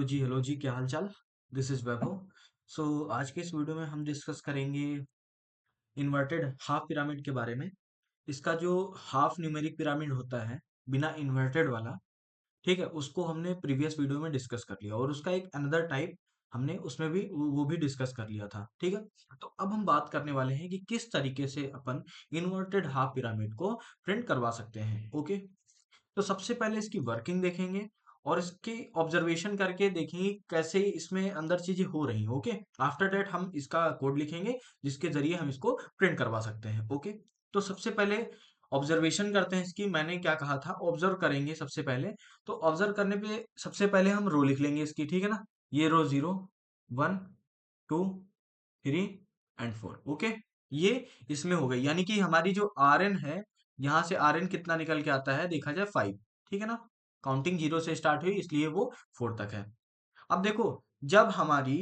Hello जी, क्या हाल चाल। This is वैभव। सो आज के इस वीडियो में हम डिस्कस करेंगे इन्वर्टेड हाफ पिरामिड के बारे में। इसका जो हाफ न्यूमेरिक पिरामिड होता है बिना इन्वर्टेड वाला, ठीक है, उसको हमने प्रीवियस वीडियो में डिस्कस कर लिया और उसका एक अनदर टाइप हमने उसमें भी वो भी डिस्कस कर लिया था, ठीक है। तो अब हम बात करने वाले हैं कि किस तरीके से अपन इन्वर्टेड हाफ पिरामिड को प्रिंट करवा सकते हैं। ओके, तो सबसे पहले इसकी वर्किंग देखेंगे और इसकी ऑब्जर्वेशन करके देखेंगे कैसे इसमें अंदर चीजें हो रही हैं। ओके, आफ्टर दैट हम इसका कोड लिखेंगे जिसके जरिए हम इसको प्रिंट करवा सकते हैं। ओके, तो सबसे पहले ऑब्जर्वेशन करते हैं इसकी। मैंने क्या कहा था, ऑब्जर्व करेंगे सबसे पहले। तो ऑब्जर्व करने पे सबसे पहले हम रो लिख लेंगे इसकी, ठीक है ना। ये रो 0, 1, 2, 3 एंड 4। ओके, ये इसमें हो गई, यानी कि हमारी जो आर एन है, यहाँ से आर एन कितना निकल के आता है देखा जाए 5, ठीक है ना। काउंटिंग 0 से स्टार्ट हुई इसलिए वो 4 तक है। अब देखो, जब हमारी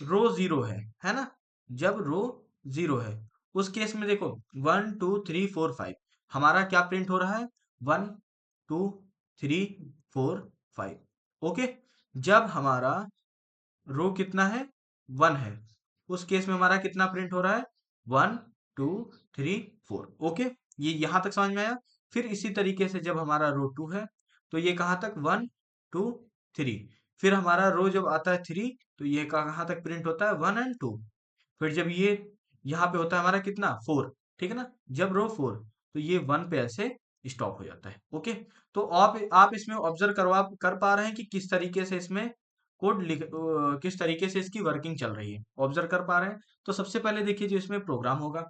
रो 0 है ना, जब रो 0 है उस केस में देखो 1 2 3 4 5 हमारा क्या प्रिंट हो रहा है, 1 2 3 4 5। ओके, जब हमारा रो कितना है, 1 है, उस केस में हमारा कितना प्रिंट हो रहा है, 1 2 3 4। ओके, ये यहां तक समझ में आया। फिर इसी तरीके से जब हमारा रो 2 है तो ये कहां तक, 1 2 3। फिर हमारा रो जब आता है 3 तो ये कहां तक प्रिंट होता है, 1 एंड 2। फिर जब ये यहाँ पे होता है हमारा कितना, 4, ठीक है ना। जब रो 4 तो ये 1 पे ऐसे स्टॉप हो जाता है। ओके, तो आप इसमें ऑब्जर्व करवा कर पा रहे हैं कि किस तरीके से इसमें कोड किस तरीके से इसकी वर्किंग चल रही है, ऑब्जर्व कर पा रहे हैं। तो सबसे पहले देखिए, जो इसमें प्रोग्राम होगा,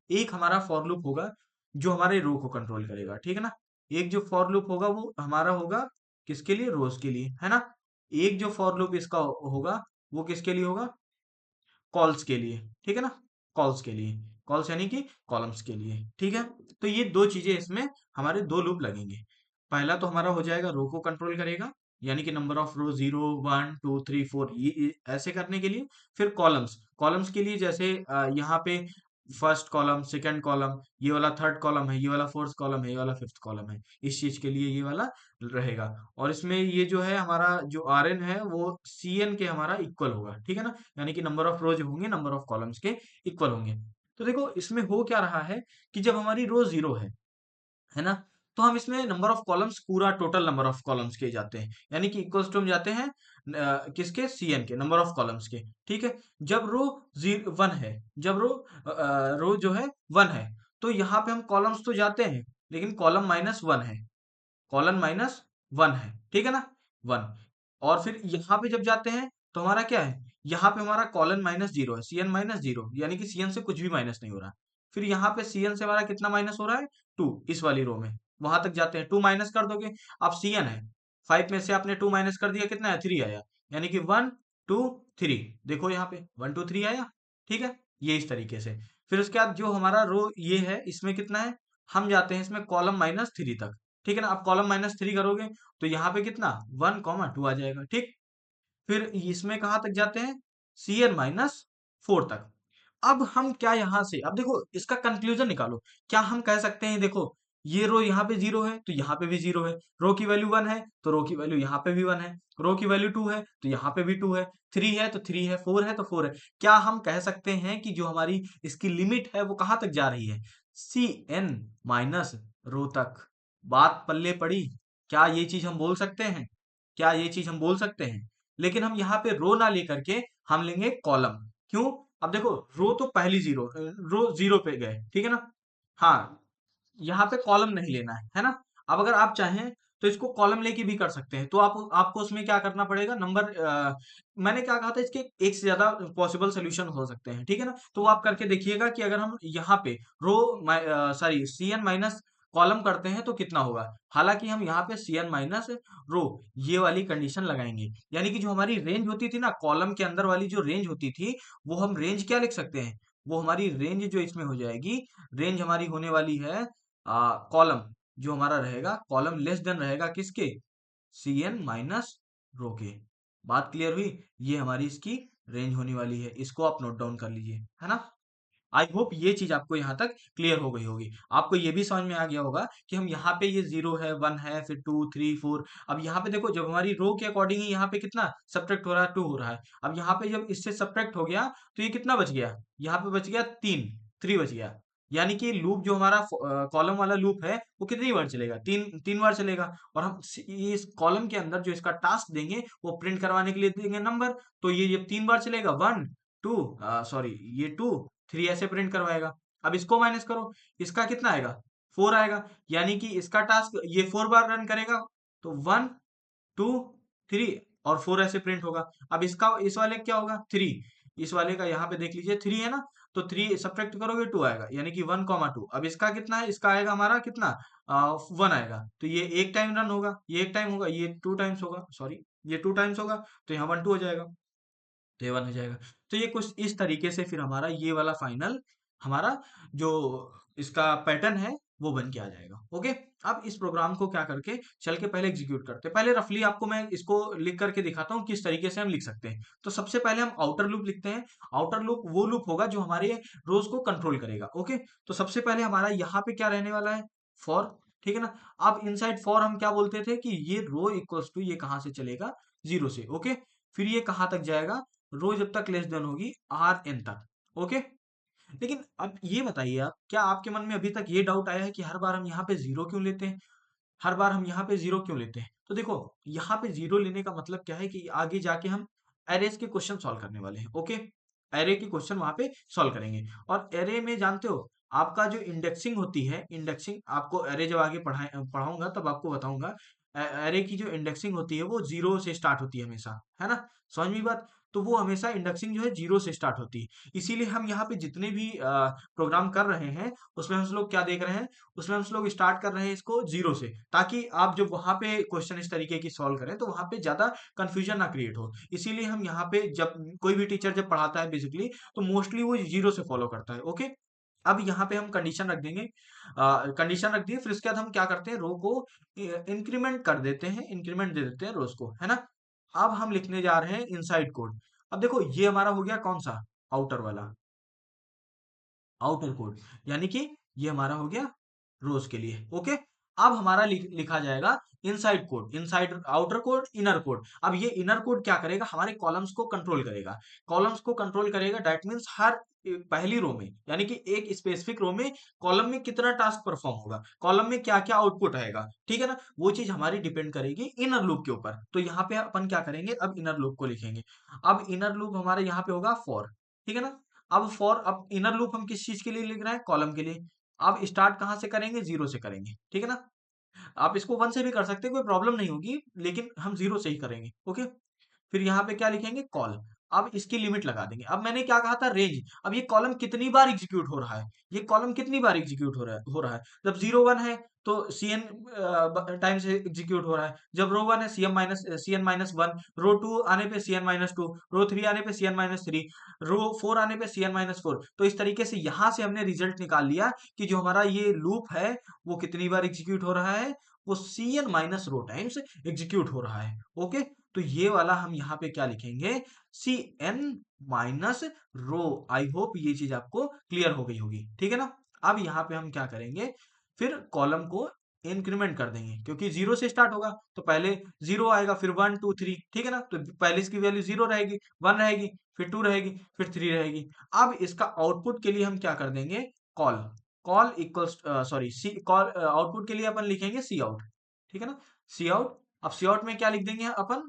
एक हमारा फॉर लूप होगा जो हमारे रो को कंट्रोल करेगा, ठीक है ना। एक जो फॉर लूप होगा वो हमारा होगा किसके लिए, रोज के लिए, है ना। एक जो फॉर लूप इसका होगा वो किसके लिए होगा, कॉल्स के लिए, ठीक है ना। कॉल्स के लिए, कॉल्स यानी कि कॉलम्स के लिए, ठीक है। तो ये दो चीजें इसमें हमारे दो लूप लगेंगे। पहला तो हमारा हो जाएगा रो को कंट्रोल करेगा, यानी कि नंबर ऑफ रो 0 1 2 3 4, ये ऐसे करने के लिए। फिर कॉलम्स, कॉलम्स के लिए जैसे यहाँ पे फर्स्ट कॉलम, सेकंड कॉलम, ये वाला थर्ड कॉलम है, ये वाला फोर्थ कॉलम है, ये वाला फिफ्थ कॉलम है, इस चीज के लिए ये वाला रहेगा। और इसमें ये जो है हमारा जो आर एन है वो सी एन के हमारा इक्वल होगा, ठीक है ना। यानी कि नंबर ऑफ रोज होंगे नंबर ऑफ कॉलम्स के इक्वल होंगे। तो देखो इसमें हो क्या रहा है कि जब हमारी रो 0 है ना, तो हम इसमें नंबर ऑफ कॉलम्स, पूरा टोटल नंबर ऑफ कॉलम्स के जाते हैं, यानी कि इक्वल्स टू हम जाते हैं किसके, सी एन के, नंबर ऑफ कॉलम्स के, ठीक है। जब रो 1 है, जब रो जो है 1 है, तो यहाँ पे हम कॉलम्स तो जाते हैं लेकिन कॉलम माइनस 1 है, कॉलन माइनस 1 है, ठीक है ना, 1। और फिर यहाँ पे जब जाते हैं तो हमारा क्या है, यहाँ पे हमारा कॉलन माइनस 0 है, सी एन माइनस 0, यानी कि सी एन से कुछ भी माइनस नहीं हो रहा। फिर यहाँ पे सी एन से हमारा कितना माइनस हो रहा है, 2, इस वाली रो में, वहां तक जाते हैं, 2 माइनस कर दोगे। अब सी एन है 5 में से आपने 2 माइनस कर दिया, कितना है, 3 आया, यानी कि 1 2 3। देखो यहाँ पे 1 2 3 आया, ठीक है। ये इस तरीके से। फिर उसके बाद जो हमारा रो ये है इसमें कितना है, हम जाते हैं इसमें कॉलम माइनस 3 तक, ठीक है ना। अब कॉलम माइनस 3 करोगे तो यहाँ पे कितना, 1 2 आ जाएगा, ठीक। फिर इसमें कहाँ तक जाते हैं, सी एन माइनस 4 तक। अब हम क्या यहाँ से, अब देखो इसका कंक्लूजन निकालो। क्या हम कह सकते हैं, देखो ये रो यहाँ पे 0 है तो यहाँ पे भी 0 है, रो की वैल्यू 1 है तो रो की वैल्यू यहाँ पे भी 1 है, रो की वैल्यू 2 है तो यहाँ पे भी 2 है, 3 है तो 3 है, 4 है तो 4 है। क्या हम कह सकते हैं कि जो हमारी इसकी लिमिट है वो कहाँ तक जा रही है, सी एन माइनस रो तक। बात पल्ले पड़ी, क्या ये चीज हम बोल सकते हैं, क्या ये चीज हम बोल सकते हैं। लेकिन हम यहाँ पे रो ना लेकर के हम लेंगे कॉलम। क्यों, अब देखो रो तो पहली 0, रो 0 पे गए, ठीक है ना। हाँ, यहाँ पे कॉलम नहीं लेना है ना। अब अगर आप चाहें तो इसको कॉलम लेके भी कर सकते हैं। तो आप आपको उसमें क्या करना पड़ेगा, नंबर मैंने क्या कहा था, इसके एक से ज्यादा पॉसिबल सोल्यूशन हो सकते हैं, ठीक है ना। तो वो आप करके देखिएगा कि अगर हम यहाँ पे row sorry C N minus column करते हैं तो कितना होगा। हालांकि हम यहाँ पे सी एन माइनस रो ये वाली कंडीशन लगाएंगे, यानी कि जो हमारी रेंज होती थी ना, कॉलम के अंदर वाली जो रेंज होती थी, वो हम रेंज क्या लिख सकते हैं, वो हमारी रेंज जो इसमें हो जाएगी, रेंज हमारी होने वाली है कॉलम, जो हमारा रहेगा कॉलम लेस देन रहेगा किसके, सी एन माइनस रो के। बात क्लियर हुई, ये हमारी इसकी रेंज होने वाली है, इसको आप नोट डाउन कर लीजिए, है ना। आई होप ये चीज आपको यहाँ तक क्लियर हो गई होगी। आपको ये भी समझ में आ गया होगा कि हम यहाँ पे ये 0 है, 1 है, फिर 2 3 4। अब यहाँ पे देखो, जब हमारी रो के अकॉर्डिंग ही यहाँ पे कितना सब्ट्रैक्ट हो रहा है, 2 हो रहा है। अब यहाँ पे जब इससे सब्ट्रैक्ट हो गया तो ये कितना बच गया, यहाँ पे बच गया 3, 3 बच गया। यानी कि लूप जो हमारा कॉलम वाला लूप है वो कितनी बार चलेगा, 3 बार चलेगा। और हम इस कॉलम के अंदर जो इसका टास्क देंगे वो प्रिंट करवाने के लिए देंगे नंबर। तो ये जब 3 बार चलेगा, 1 2 सॉरी ये 2 3 ऐसे प्रिंट करवाएगा। अब इसको माइनस करो, इसका कितना आएगा, 4 आएगा। यानी कि इसका टास्क ये 4 बार रन करेगा, तो 1 2 3 और 4 ऐसे प्रिंट होगा। अब इसका इस वाले का क्या होगा, 3। इस वाले का यहाँ पे देख लीजिए 3 है ना, तो 3 सब्ट्रैक्ट करोगे 2 आएगा, यानी कि 1 2। अब इसका कितना है, इसका आएगा हमारा कितना, 1 आएगा। तो ये एक टाइम रन होगा, ये एक टाइम होगा, ये 2 टाइम्स होगा, सॉरी ये 2 टाइम्स होगा। तो यहाँ 1 2 हो जाएगा, तो ये 1 हो जाएगा। तो ये कुछ इस तरीके से फिर हमारा ये वाला फाइनल, हमारा जो इसका पैटर्न है वो बन के आ जाएगा। ओके, अब इस प्रोग्राम को क्या करके चल के पहले एग्जीक्यूट करते हैं। पहले रफली आपको मैं इसको लिख करके दिखाता हूँ किस तरीके से हम लिख सकते हैं। तो सबसे पहले हम आउटर लूप लिखते हैं। आउटर लूप वो लूप होगा जो हमारे रोज को कंट्रोल करेगा। ओके, तो सबसे पहले हमारा यहाँ पे क्या रहने वाला है, फॉर। ठीक है ना। अब इनसाइड फॉर हम क्या बोलते थे कि ये रो इक्वल्स टू, ये कहाँ से चलेगा, 0 से। ओके, फिर ये कहाँ तक जाएगा, रो जब तक लेस देन होगी आर एन तक। ओके, लेकिन अब ये बताइए आप, क्या आपके मन में अभी तक ये डाउट आया है कि हर बार हम यहाँ पे 0 क्यों लेते हैं, हर बार हम यहाँ पे 0 क्यों लेते हैं? तो देखो, यहाँ पे 0 लेने का मतलब क्या है कि आगे जाके हम एरेज के क्वेश्चन सॉल्व करने वाले हैं। ओके, एरे के क्वेश्चन वहां पे सॉल्व करेंगे। और एरे में जानते हो, आपका जो इंडेक्सिंग होती है, इंडेक्सिंग आपको एरे जब आगे पढ़ाऊंगा तब आपको बताऊंगा। एरे की जो इंडेक्सिंग होती है वो 0 से स्टार्ट होती है हमेशा, है ना, समझ में बात। तो वो हमेशा इंडेक्सिंग जो है 0 से स्टार्ट होती है। इसीलिए हम यहाँ पे जितने भी प्रोग्राम कर रहे हैं उसमें हम लोग क्या देख रहे हैं, उसमें हम लोग स्टार्ट कर रहे हैं इसको 0 से, ताकि आप जब वहां पे क्वेश्चन इस तरीके की सॉल्व करें तो वहां पे ज्यादा कंफ्यूजन ना क्रिएट हो। इसीलिए हम यहाँ पे जब कोई भी टीचर जब पढ़ाता है बेसिकली, तो मोस्टली वो 0 से फॉलो करता है। ओके, अब यहाँ पे हम कंडीशन रख देंगे, कंडीशन रख दिए, फिर उसके बाद हम क्या करते हैं, रो को इंक्रीमेंट कर देते हैं, इंक्रीमेंट दे देते हैं रोज को, है ना। अब हम लिखने जा रहे हैं इनसाइड कोड। अब देखो, ये हमारा हो गया कौन सा, आउटर वाला, आउटर कोड। यानी कि ये हमारा हो गया रोज के लिए। ओके, अब हमारा लिखा जाएगा inside code, inside outer code, inner code. अब ये इनर कोड क्या करेगा, हमारे कॉलम्स को कंट्रोल करेगा, कॉलम्स को कंट्रोल करेगा। दैट मीन्स हर पहली रो में, यानी कि एक स्पेसिफिक रो में कॉलम में कितना टास्क परफॉर्म होगा, कॉलम में क्या क्या आउटपुट आएगा, ठीक है ना, वो चीज हमारी डिपेंड करेगी इनर लूप के ऊपर। तो यहाँ पे अपन क्या करेंगे, अब इनर लूप को लिखेंगे। अब इनर लूप हमारे यहाँ पे होगा फॉर, ठीक है ना। अब फॉर, अब इनर लूप हम किस चीज के लिए लिख रहे हैं, कॉलम के लिए। अब स्टार्ट कहाँ से करेंगे, 0 से करेंगे, ठीक है ना। आप इसको 1 से भी कर सकते हैं, कोई प्रॉब्लम नहीं होगी, लेकिन हम 0 से ही करेंगे। ओके, फिर यहाँ पे क्या लिखेंगे, कॉल। अब इसकी लिमिट लगा देंगे। अब मैंने क्या कहा था, रेंज। अब ये कॉलम कितनी बार एग्जीक्यूट हो रहा है, ये कॉलम कितनी बार एग्जीक्यूट हो रहा है। जब 0 1 है तो Cn टाइम से एग्जीक्यूट हो रहा है। जब रो 1 है, Cn-1, रो 2 आने पे Cn-2, रो 3 आने पे Cn-3, रो 4 आने पे Cn-4। तो इस तरीके से यहां से हमने रिजल्ट निकाल लिया कि जो हमारा ये लूप है वो कितनी बार एग्जीक्यूट हो रहा है, वो Cn-रो टाइम्स एग्जीक्यूट हो रहा है। ओके, तो ये वाला हम यहाँ पे क्या लिखेंगे, C N minus row. I hope ये चीज आपको क्लियर हो गई होगी, ठीक है ना। अब यहाँ पे हम क्या करेंगे, फिर कॉलम को इंक्रीमेंट कर देंगे, क्योंकि 0 से स्टार्ट होगा तो पहले 0 आएगा, फिर 1 2 3, ठीक है ना। तो पहले इसकी वैल्यू 0 रहेगी, 1 रहेगी, फिर 2 रहेगी, फिर 3 रहेगी। अब इसका आउटपुट के लिए हम क्या कर देंगे, call. Call equals, sorry C call, output के लिए अपन लिखेंगे सी आउट, ठीक है ना, सी आउट। अब सी आउट में क्या लिख देंगे अपन,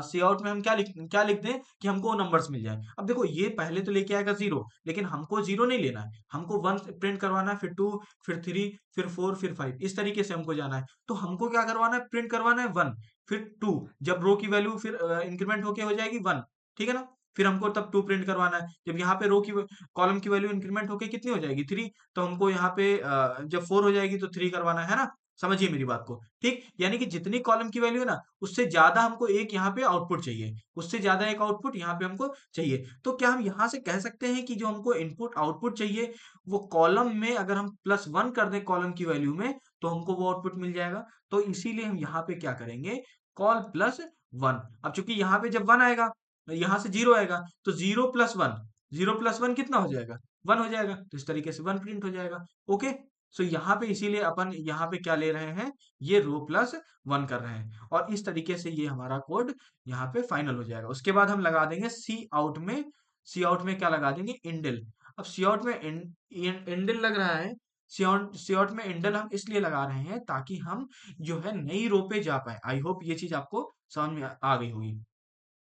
सी आउट में हम क्या लिख दें कि हमको नंबर्स मिल जाए। अब देखो, ये पहले तो लेके आएगा 0, लेकिन हमको 0 नहीं लेना है, हमको 1 प्रिंट करवाना है, फिर 2, फिर 3, फिर 4, फिर 5, इस तरीके से हमको जाना है। तो हमको क्या करवाना है, प्रिंट करवाना है 1, फिर 2। जब रो की वैल्यू फिर इंक्रीमेंट होके हो जाएगी 1, ठीक है ना, फिर हमको तब 2 प्रिंट करवाना है। जब यहाँ पे रो की कॉलम की वैल्यू इंक्रीमेंट होके कितनी हो जाएगी, 3, तो हमको यहाँ पे जब 4 हो जाएगी तो 3 करवाना है ना। समझिए मेरी बात को, ठीक। यानी कि जितनी कॉलम की वैल्यू है ना, उससे ज्यादा हमको एक यहाँ पे आउटपुट चाहिए, उससे ज्यादा एक आउटपुट यहाँ पे हमको चाहिए। तो क्या हम यहाँ से कह सकते हैं कि जो हमको इनपुट आउटपुट चाहिए, वो कॉलम में अगर हम +1 कर दें कॉलम की वैल्यू में, तो हमको वो आउटपुट मिल जाएगा। तो इसीलिए हम यहाँ पे क्या करेंगे, कॉल +1। अब चूंकि यहाँ पे जब 1 आएगा, यहाँ से 0 आएगा, तो 0 + 1, 0 + 1 कितना हो जाएगा, 1 हो जाएगा, तो इस तरीके से 1 प्रिंट हो जाएगा। ओके, सो यहाँ पे इसीलिए अपन यहाँ पे क्या ले रहे हैं, ये रो प्लस 1 कर रहे हैं, और इस तरीके से ये हमारा कोड यहाँ पे फाइनल हो जाएगा। उसके बाद हम लगा देंगे सी आउट में क्या लगा देंगे, इंडल। अब सी आउट में इंडल लग रहा है, सी आउट में इंडल हम इसलिए लगा रहे हैं ताकि हम जो है नई रो पे जा पाए। आई होप ये चीज आपको समझ में आ गई होगी।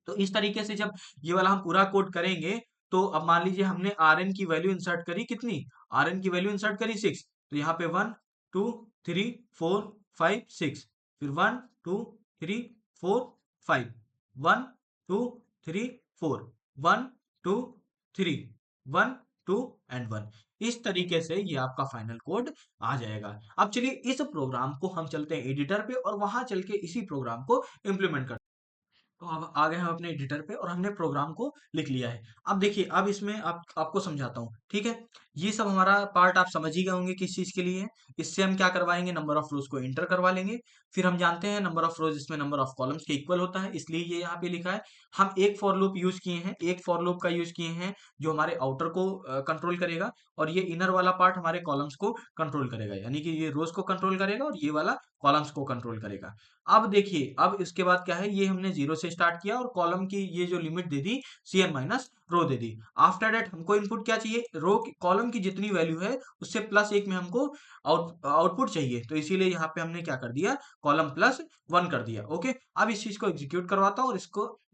तो इस तरीके से जब ये वाला हम पूरा कोड करेंगे, तो अब मान लीजिए हमने आर एन की वैल्यू इंसर्ट करी, कितनी, आर एन की वैल्यू इंसर्ट करी 6, तो यहाँ पे 1 2 3 4 5 6, फिर 1 2 3 4 5, 1 2 3 4, 1 2 3, 1 2 एंड 1। इस तरीके से ये आपका फाइनल कोड आ जाएगा। अब चलिए इस प्रोग्राम को हम चलते हैं एडिटर पे और वहां चल के इसी प्रोग्राम को इम्प्लीमेंट करते हैं। तो अब आ गए हम अपने एडिटर पे और हमने प्रोग्राम को लिख लिया है। अब देखिए, अब इसमें आपको समझाता हूँ, ठीक है। ये सब हमारा पार्ट आप समझ ही गए होंगे किस चीज के लिए है। इससे हम क्या करवाएंगे, नंबर ऑफ रोज को इंटर करवा लेंगे। फिर हम जानते हैं नंबर ऑफ रोज इसमें नंबर ऑफ कॉलम्स के इक्वल होता है, इसलिए ये यहाँ पे लिखा है। हम एक फॉर लूप यूज किए हैं, एक फॉर लूप का यूज किए हैं जो हमारे आउटर को कंट्रोल करेगा, और ये इनर वाला पार्ट हमारे कॉलम्स को कंट्रोल करेगा, यानी कि ये रोज को कंट्रोल करेगा और ये वाला कॉलम्स को कंट्रोल करेगा। अब देखिए, अब इसके बाद क्या है, ये हमने 0 से स्टार्ट किया और कॉलम की ये जो limit they the, cn minus rho they the. After that हमको इनपुट क्या चाहिए, रो कॉलम की जितनी वैल्यू है उससे +1 में हमको आउटपुट चाहिए, तो इसीलिए यहाँ पे हमने क्या कर दिया, कॉलम +1 कर दिया। ओके, अब इस चीज को एग्जीक्यूट करवाता हूँ और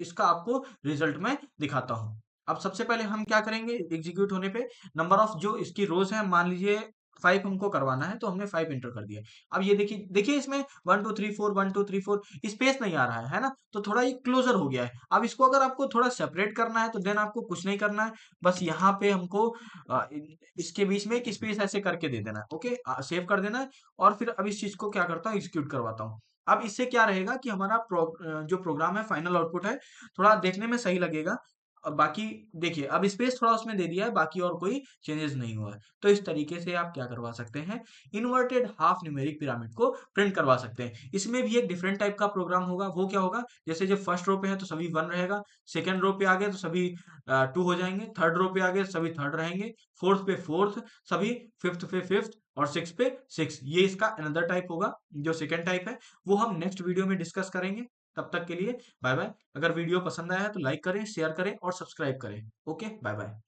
इसका आपको रिजल्ट में दिखाता हूँ। अब सबसे पहले हम क्या करेंगे, एग्जीक्यूट होने पे नंबर ऑफ जो इसकी रोज है, मान लीजिए 5 हमको करवाना है, तो हमने 5 इंटर कर दिया। अब ये देखिए देखिए इसमें 1 2 3 4 1 2 3 4 स्पेस नहीं आ रहा है ना, तो थोड़ा ये क्लोजर हो गया है। अब इसको अगर आपको थोड़ा सेपरेट करना है तो देन आपको कुछ नहीं करना है, बस यहाँ पे हमको इसके बीच में एक स्पेस ऐसे करके दे देना है। ओके, सेव कर देना है, और फिर अब इस चीज को क्या करता हूँ, एग्जीक्यूट करवाता हूँ। अब इससे क्या रहेगा कि हमारा जो प्रोग्राम है, फाइनल आउटपुट है, थोड़ा देखने में सही लगेगा। अब बाकी देखिए, अब स्पेस थोड़ा उसमें दे दिया है, बाकी और कोई चेंजेस नहीं हुआ है। तो इस तरीके से आप क्या करवा सकते हैं, इन्वर्टेड हाफ न्यूमेरिक पिरामिड को प्रिंट करवा सकते हैं। इसमें भी एक डिफरेंट टाइप का प्रोग्राम होगा। वो क्या होगा, जैसे जब फर्स्ट रो पे है तो सभी 1 रहेगा, सेकंड रो पे आ गए तो सभी 2 हो जाएंगे, थर्ड रो पे आ गए तो सभी थर्ड रहेंगे, फोर्थ पे फोर्थ सभी, फिफ्थ पे फिफ्थ, और सिक्स पे सिक्स। ये इसका अनदर टाइप होगा, जो सेकंड टाइप है, वो हम नेक्स्ट वीडियो में डिस्कस करेंगे। तब तक के लिए बाय बाय। अगर वीडियो पसंद आया है तो लाइक करें, शेयर करें और सब्सक्राइब करें। Okay, bye bye.